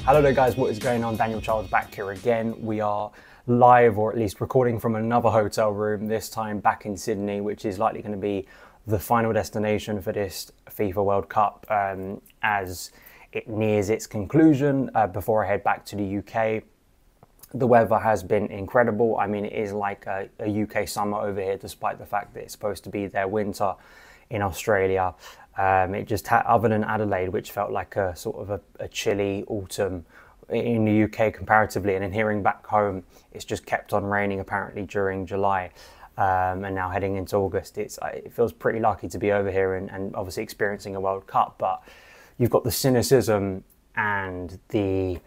Hello there guys, what is going on? Daniel Charles back here again. We are live, or at least recording from another hotel room, this time back in Sydney, which is likely going to be the final destination for this FIFA World Cup as it nears its conclusion before I head back to the UK. The weather has been incredible. I mean, it is like a UK summer over here, despite the fact that it's supposed to be their winter in Australia. It just had, other than Adelaide, which felt like a sort of a chilly autumn in the UK comparatively, and then hearing back home, it's just kept on raining apparently during July, and now heading into August. It feels pretty lucky to be over here and obviously experiencing a World Cup, but you've got the cynicism and the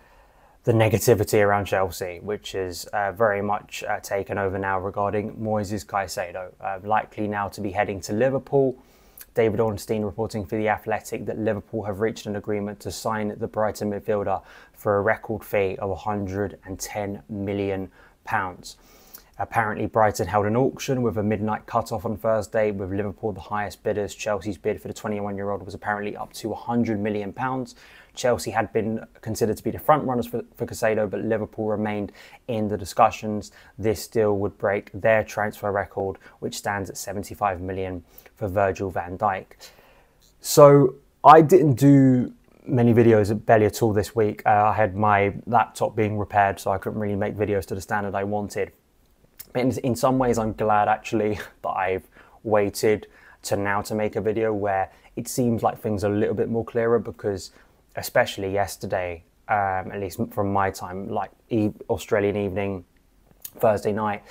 negativity around Chelsea, which is very much taken over now regarding MOISES CAICEDO, likely now to be heading to Liverpool. David Ornstein reporting for The Athletic that Liverpool have reached an agreement to sign the Brighton midfielder for a record fee of £110 million. Apparently, Brighton held an auction with a midnight cut-off on Thursday, with Liverpool the highest bidders. Chelsea's bid for the 21-year-old was apparently up to £100 million. Chelsea had been considered to be the front runners for Caicedo, but Liverpool remained in the discussions. This deal would break their transfer record, which stands at £75 million for Virgil van Dijk. So I didn't do many videos barely at all this week. I had my laptop being repaired, so I couldn't really make videos to the standard I wanted. In some ways, I'm glad actually that I've waited to now to make a video where it seems like things are a little bit more clearer, because especially yesterday, at least from my time, like Australian evening, Thursday night,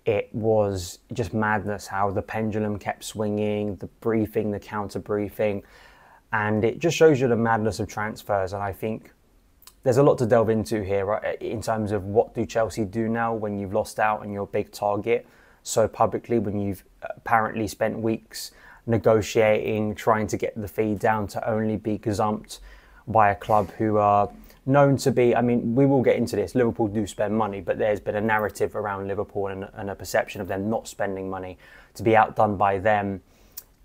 it was just madness how the pendulum kept swinging, the briefing, the counter briefing, and it just shows you the madness of transfers. And I think there's a lot to delve into here, right, in terms of what do Chelsea do now when you've lost out on your big target so publicly, when you've apparently spent weeks negotiating, trying to get the fee down to only be gazumped by a club who are known to be, I mean, we will get into this, Liverpool do spend money, but there's been a narrative around Liverpool and a perception of them not spending money, to be outdone by them.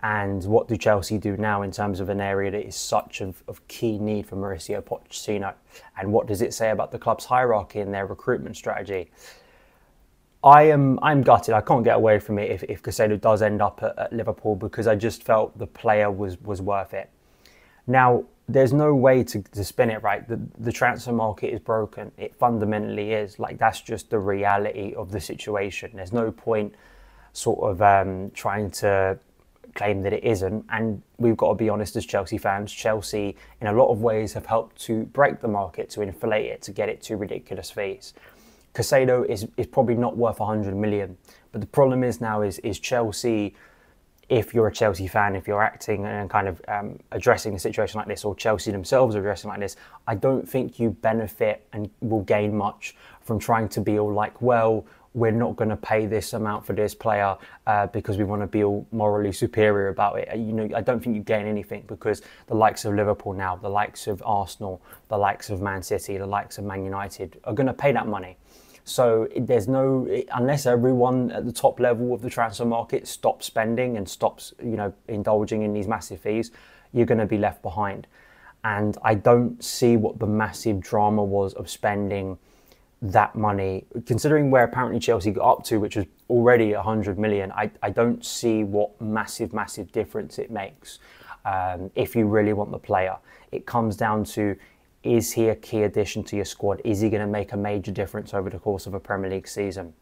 And what do Chelsea do now in terms of an area that is such of key need for Mauricio Pochettino? And what does it say about the club's hierarchy and their recruitment strategy? I'm gutted. I can't get away from it if Caicedo does end up at Liverpool, because I just felt the player was worth it. Now, there's no way to spin it, right? The transfer market is broken. It fundamentally is. Like, that's just the reality of the situation. There's no point sort of trying to claim that it isn't. And we've got to be honest as Chelsea fans. Chelsea, in a lot of ways, have helped to break the market, to inflate it, to get it to ridiculous fees. Caicedo is probably not worth 100 million. But the problem is now is Chelsea, if you're a Chelsea fan, if you're acting and kind of addressing a situation like this, or Chelsea themselves are addressing like this, I don't think you benefit and will gain much from trying to be all like, well, we're not going to pay this amount for this player because we want to be all morally superior about it. You know, I don't think you gain anything, because the likes of Liverpool now, the likes of Arsenal, the likes of Man City, the likes of Man United are going to pay that money. So there's no, unless everyone at the top level of the transfer market stops spending and stops, you know, indulging in these massive fees, you're going to be left behind. And I don't see what the massive drama was of spending that money, considering where apparently Chelsea got up to, which was already 100 million. I don't see what massive difference it makes if you really want the player. It comes down to, is he a key addition to your squad? Is he going to make a major difference over the course of a Premier League season?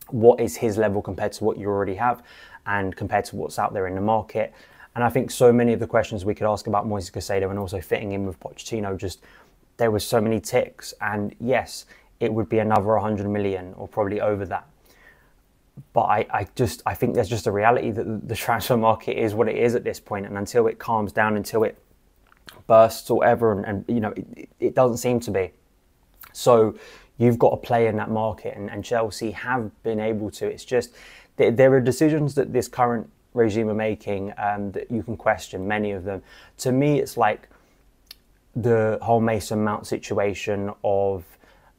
What is his level compared to what you already have and compared to what's out there in the market? And I think so many of the questions we could ask about Moises Caicedo and also fitting in with Pochettino, just there was so many ticks. And yes, it would be another 100 million or probably over that. But I think there's just a reality that the transfer market is what it is at this point. And until it calms down, until it bursts or whatever, and you know, it doesn't seem to be. So you've got to play in that market, and Chelsea have been able to. It's just, there are decisions that this current regime are making that you can question, many of them. To me, it's like the whole Mason Mount situation of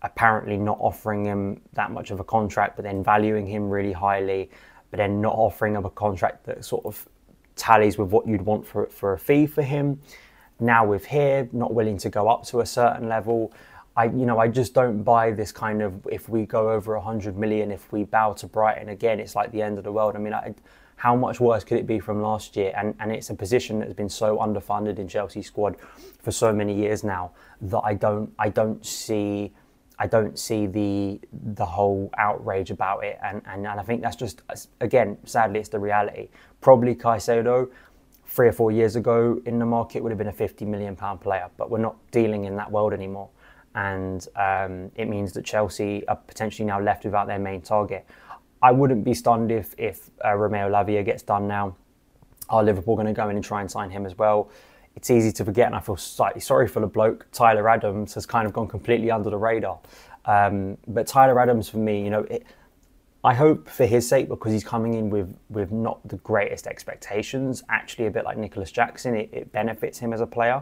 apparently not offering him that much of a contract, but then valuing him really highly, but then not offering him a contract that sort of tallies with what you'd want for a fee for him. Now with here, not willing to go up to a certain level. I just don't buy this kind of, if we go over 100 million, if we bow to Brighton again, it's like the end of the world. I mean, how much worse could it be from last year? And it's a position that's been so underfunded in Chelsea's squad for so many years now that I don't see the whole outrage about it. And I think that's just, again, sadly, it's the reality. Probably Caicedo 3 or 4 years ago in the market would have been a £50 million player, but we're not dealing in that world anymore. And it means that Chelsea are potentially now left without their main target. I wouldn't be stunned if Romeo Lavia gets done now. Are Liverpool going to go in and try and sign him as well? It's easy to forget, and I feel slightly sorry for the bloke. Tyler Adams has kind of gone completely under the radar. But Tyler Adams, for me, I hope for his sake, because he's coming in with not the greatest expectations, actually a bit like Nicholas Jackson, it benefits him as a player.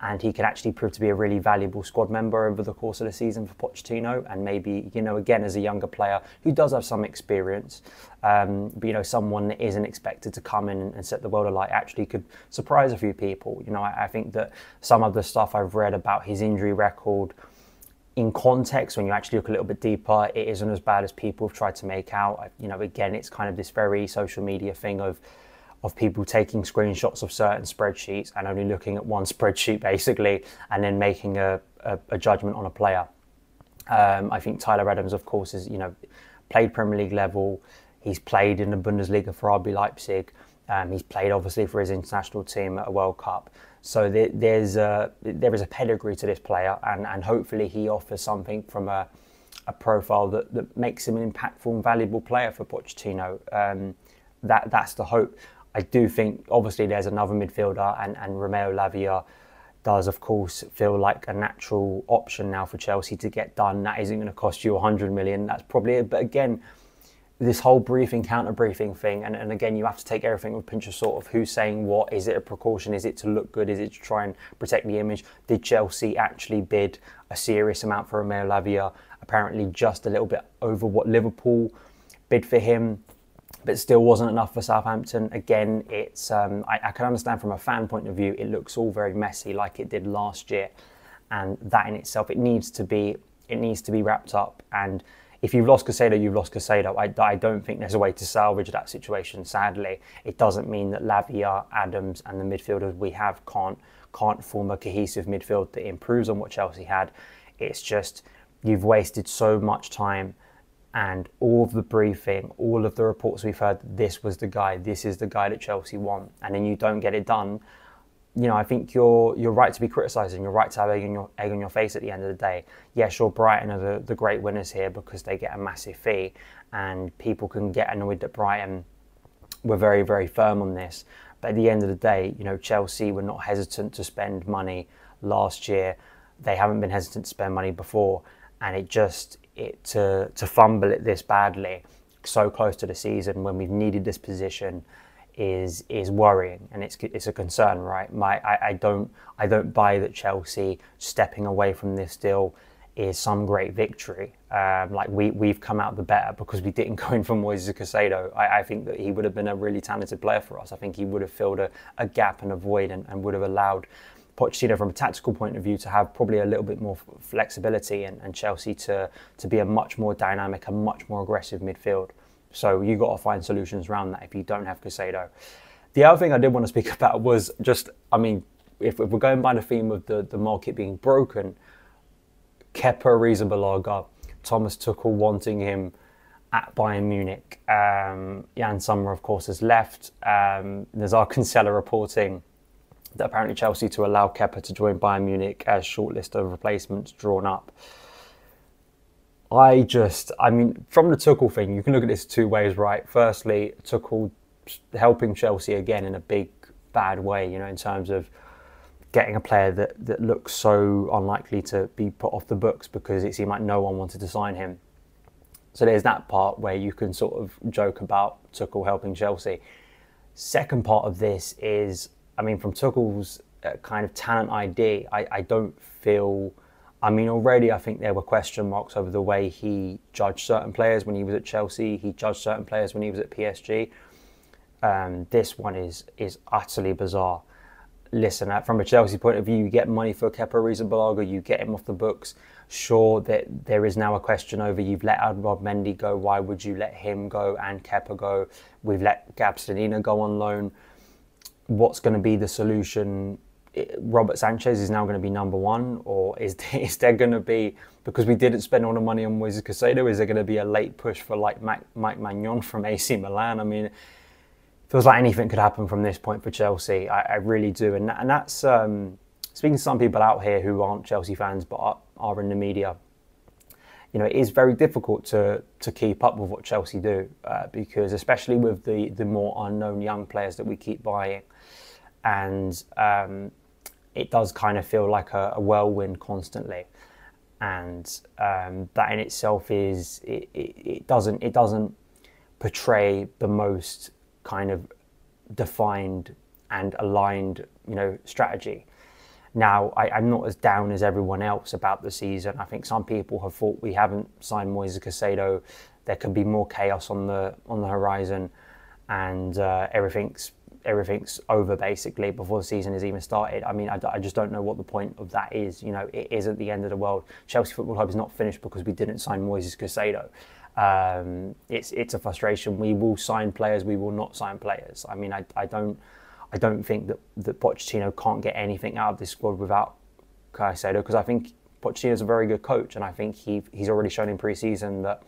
And he can actually prove to be a really valuable squad member over the course of the season for Pochettino. And maybe, again, as a younger player who does have some experience, but, someone that isn't expected to come in and set the world alight actually could surprise a few people. I think that some of the stuff I've read about his injury record, in context, when you actually look a little bit deeper, it isn't as bad as people have tried to make out. Again, it's kind of this very social media thing of people taking screenshots of certain spreadsheets and only looking at one spreadsheet basically, and then making a judgment on a player. I think Tyler Adams, of course, is played Premier League level. He's played in the Bundesliga for RB Leipzig. He's played obviously for his international team at a World Cup. So there is a pedigree to this player, and hopefully he offers something from a profile that makes him an impactful and valuable player for Pochettino. That's the hope. I do think, obviously, there's another midfielder, and Romeo Lavia does, of course, feel like a natural option now for Chelsea to get done. That isn't going to cost you 100 million. That's probably it. But again, this whole briefing, counter-briefing thing, and again, you have to take everything with a pinch of salt of who's saying what. Is it a precaution? Is it to look good? Is it to try and protect the image? Did Chelsea actually bid a serious amount for Romeo Lavia? Apparently just a little bit over what Liverpool bid for him, but still wasn't enough for Southampton. Again, it's I can understand from a fan point of view, it looks all very messy like it did last year, and that in itself, it needs to be wrapped up. And if you've lost Caicedo, you've lost Caicedo. I don't think there's a way to salvage that situation. Sadly, it doesn't mean that Lavia, Adams, and the midfielders we have can't form a cohesive midfield that improves on what Chelsea had. It's just you've wasted so much time. And all of the briefing, all of the reports we've heard, this is the guy that Chelsea want, and then you don't get it done. I think you're right to be criticising. You're right to have egg on your face at the end of the day. Yeah, sure, Brighton are the great winners here because they get a massive fee, and people can get annoyed that Brighton were very, very firm on this. But at the end of the day, Chelsea were not hesitant to spend money last year. They haven't been hesitant to spend money before, and to fumble it this badly so close to the season when we've needed this position is worrying, and it's a concern, right? I don't buy that Chelsea stepping away from this deal is some great victory. Like we've come out the better because we didn't go in for MOISES CAICEDO. I think that he would have been a really talented player for us. I think he would have filled a gap and a void, and would have allowed Pochettino, from a tactical point of view, to have probably a little bit more flexibility, and Chelsea to be a much more dynamic and much more aggressive midfield. So you've got to find solutions around that if you don't have Caicedo. The other thing I did want to speak about was just, if we're going by the theme of the market being broken, Kepa Arrizabalaga, Thomas Tuchel wanting him at Bayern Munich. Jan Sommer, of course, has left. There's our Kinsella reporting that apparently Chelsea to allow Kepa to join Bayern Munich as shortlist of replacements drawn up. From the Tuchel thing, you can look at this two ways, right? Firstly, Tuchel helping Chelsea again in a big, bad way, in terms of getting a player that looks so unlikely to be put off the books because it seemed like no one wanted to sign him. So there's that part where you can sort of joke about Tuchel helping Chelsea. Second part of this is, from Tuchel's kind of talent ID, I don't feel... already I think there were question marks over the way he judged certain players when he was at Chelsea. He judged certain players when he was at PSG. This one is utterly bizarre. listen, from a Chelsea point of view, you get money for Kepa Arrizabalaga, you get him off the books. Sure, that there is now a question over, you've let Rob Mendy go, why would you let him go and Kepa go? We've let Gabsonina go on loan. What's going to be the solution? Robert Sanchez is now going to be number one, or is there going to be, because we didn't spend all the money on MOISES CAICEDO, is there going to be a late push for like Mike Maignan from AC Milan? I mean, it feels like anything could happen from this point for Chelsea. I really do. And that's, speaking to some people out here who aren't Chelsea fans but are in the media, you know, it is very difficult to keep up with what Chelsea do, because especially with the more unknown young players that we keep buying. And it does kind of feel like a whirlwind constantly. And that in itself is, it doesn't portray the most kind of defined and aligned, you know, strategy. Now, I'm not as down as everyone else about the season. I think some people have thought we haven't signed MOISES CAICEDO. There could be more chaos on the horizon, and everything's over basically before the season has even started. I mean, I just don't know what the point of that is. You know, it isn't the end of the world. Chelsea Football Club is not finished because we didn't sign MOISES CAICEDO. It's a frustration. We will sign players. We will not sign players. I mean, I don't think that Pochettino can't get anything out of this squad without Caicedo, because I think Pochettino's a very good coach, and I think he's already shown in pre-season that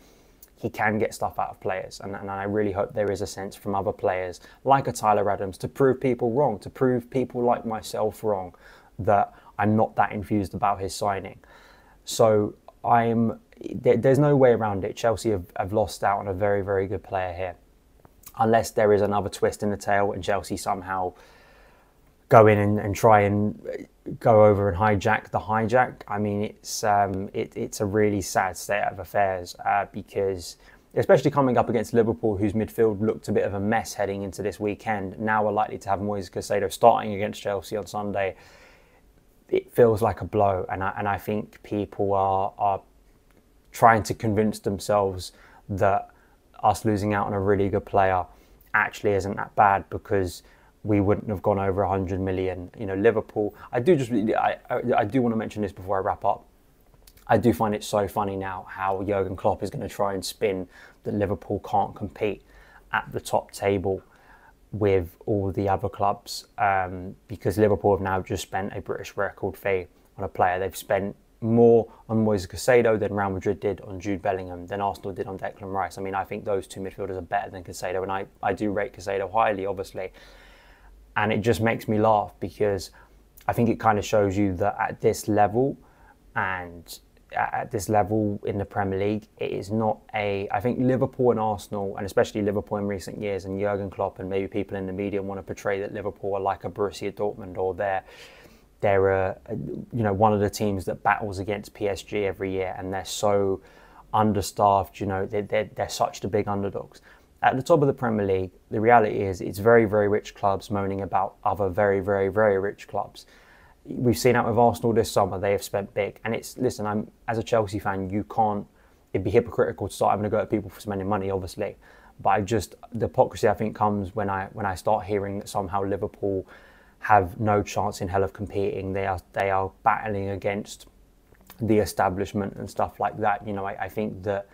he can get stuff out of players, and I really hope there is a sense from other players like a Tyler Adams to prove people wrong, to prove people like myself wrong, that I'm not that enthused about his signing. So there's no way around it. Chelsea have lost out on a very, very good player here, unless there is another twist in the tail and Chelsea somehow go in and try and go over and hijack the hijack. I mean, it's a really sad state of affairs, because especially coming up against Liverpool, whose midfield looked a bit of a mess heading into this weekend. Now we're likely to have MOISES CAICEDO starting against Chelsea on Sunday. It feels like a blow, and I think people are trying to convince themselves that us losing out on a really good player actually isn't that bad, because we wouldn't have gone over 100 million. You know, Liverpool, I do want to mention this before I wrap up. I do find it so funny now how Jurgen Klopp is going to try and spin that Liverpool can't compete at the top table with all the other clubs, because Liverpool have now just spent a British record fee on a player. They've spent more on MOISES CAICEDO than Real Madrid did on Jude Bellingham, than Arsenal did on Declan Rice. I mean, I think those two midfielders are better than CAICEDO, and I do rate CAICEDO highly, obviously. And it just makes me laugh, because I think it kind of shows you that at this level, and at this level in the Premier League, it is not I think Liverpool and Arsenal, and especially Liverpool in recent years, and Jurgen Klopp and maybe people in the media want to portray that Liverpool are like a Borussia Dortmund, or they're you know, one of the teams that battles against PSG every year, and they're so understaffed. You know, they're such the big underdogs. At the top of the Premier League, the reality is it's very, very rich clubs moaning about other very, very, very rich clubs. We've seen that with Arsenal this summer. They have spent big. And listen, as a Chelsea fan, it'd be hypocritical to start having a go at people for spending money, obviously. But the hypocrisy, I think, comes when I start hearing that somehow Liverpool have no chance in hell of competing. They are battling against the establishment and stuff like that. You know, I think that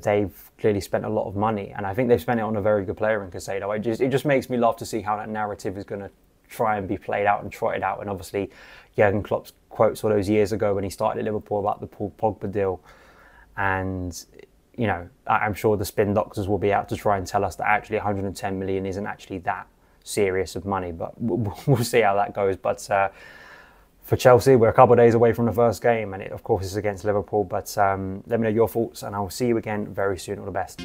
they've clearly spent a lot of money, and I think they've spent it on a very good player in CAICEDO. It just makes me laugh to see how that narrative is going to try and be played out and trotted out. And obviously, Jurgen Klopp's quotes all those years ago when he started at Liverpool about the Paul Pogba deal, and you know, I'm sure the spin doctors will be out to try and tell us that actually 110 million isn't actually that serious of money, but we'll see how that goes. But for Chelsea, we're a couple of days away from the first game, and it of course is against Liverpool. But let me know your thoughts, and I'll see you again very soon. All the best.